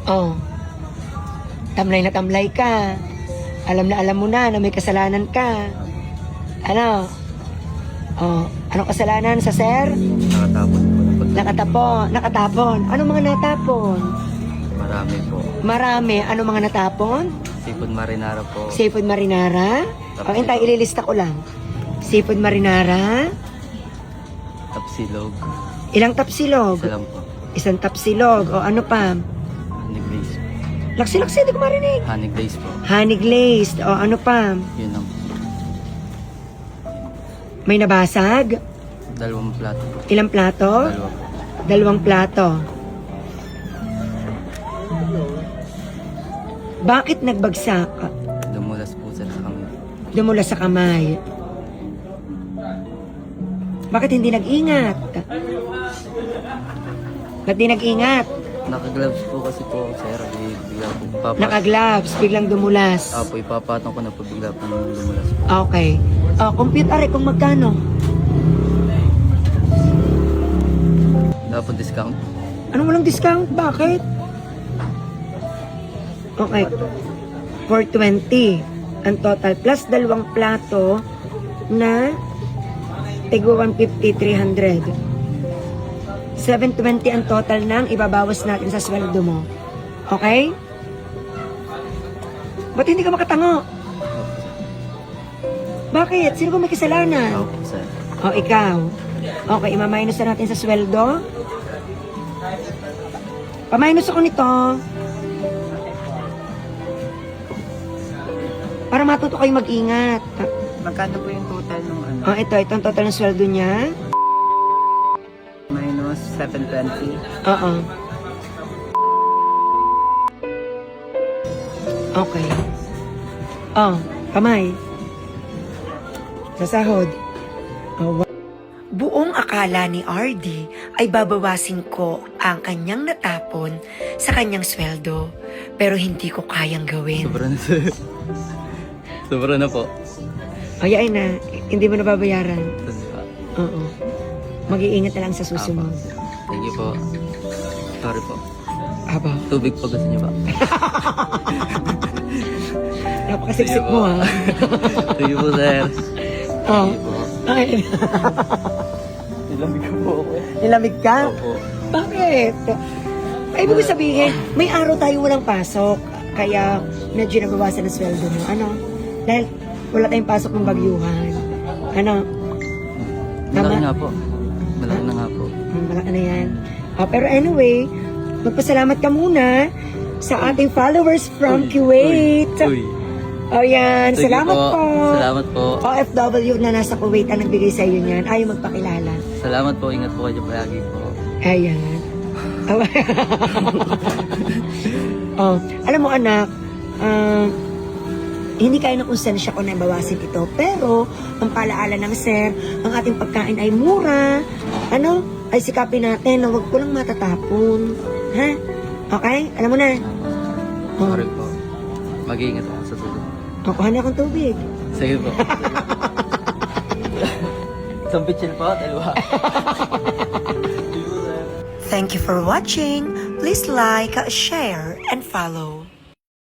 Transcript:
Oh. Tamlay na tamlay ka. Alam na alam mo na may kasalanan ka. Ano? Oh, anong kasalanan sa sir? Nakatapon po na pag... Nakatapon. Anong mga natapon? Marami po. Marami. Anong mga natapon? Seafood marinara po. Seafood marinara. O, hintay, ililista ko lang. Seafood marinara. Tapsilog. Ilang tapsilog? Isa lang po. Isang tapsilog. O, ano pa? Honey glaze. Laksi-laksi, hindi ko marinig. Honey glaze po. Honey glazed. O, ano pa? Yun lang po. May nabasag? 2 plato po. Ilang plato? 2 po. 2 plato. Bakit nagbagsak? Dumulas po sa kami. Dumula sa kamay. Bakit hindi nag-ingat? Ba't di nag-ingat? Naka-gloves po kasi po, sir. Bigla po Naka-gloves, biglang dumulas. Apo, ipapatong ko na po bigla po nung dumulas po. Okay. Compute are kung magkano? Dapat discount. Anong walang discount? Bakit? Okay. 420 ang total. Plus 2 plato na tigo 150, 300. 720 ang total ng ibabawas natin sa sweldo mo. Okay? Ba't hindi ka makatango? Bakit? Sino ba may kasalanan? Opo, sir. O, ikaw. Okay, ima-minus na natin sa sweldo. Pa-minus ako nito. Para matuto kayo mag-ingat. Magkano po yung total ng ano? O, ito ang total ng sweldo niya. Minus 720. Oo. Okay. Oh, kamay. Sa sahod. Oh, buong akala ni RD ay babawasin ko ang kanyang natapon sa kanyang sweldo. Pero hindi ko kayang gawin. Sobra na, sir. Sobra na po. Ayain na, hindi mo nababayaran. Sobra. Oo. Mag-iingat na lang sa susunod. Thank you po. Sorry po. Aba, Tubig po gusto niyo ba? napakasiksik mo ha. Thank you po, sir. Oh. Thank you po. Ay, Nilamig ko po ako. nilamig ka? Opo. Bakit? Ay, ibig sabihin, may araw tayo walang pasok. Kaya medyo nabawasan ang sweldo mo. Ano? Dahil wala tayong pasok ng bagyuhan. Ano? Malaki Tama? nga po. Malaki na nga po. Malaki na yan. Pero anyway, magpasalamat ka muna sa ating followers from Kuwait. Uy. O yan, Sige salamat po. Salamat po. OFW na nasa Kuwait ang nagbigay sa iyo niyan. Ayaw magpakilala. Salamat po. Ingat po kayo palagi po. Ayan. Oh, alam mo anak, hindi kaya ng konsensya ko na bawasin ito. Pero, ang palaala ng sir, ang ating pagkain ay mura. Ano? Ay sikapin natin na huwag ko lang matatapon. Ha? Okay? Alam mo na. Oh, Sorry po. Mag-iingat ako sa tulog. kukuha na akong tubig. Sige po. Isang bitchin po, dalawa. Thank you for watching. Please like, share, and follow.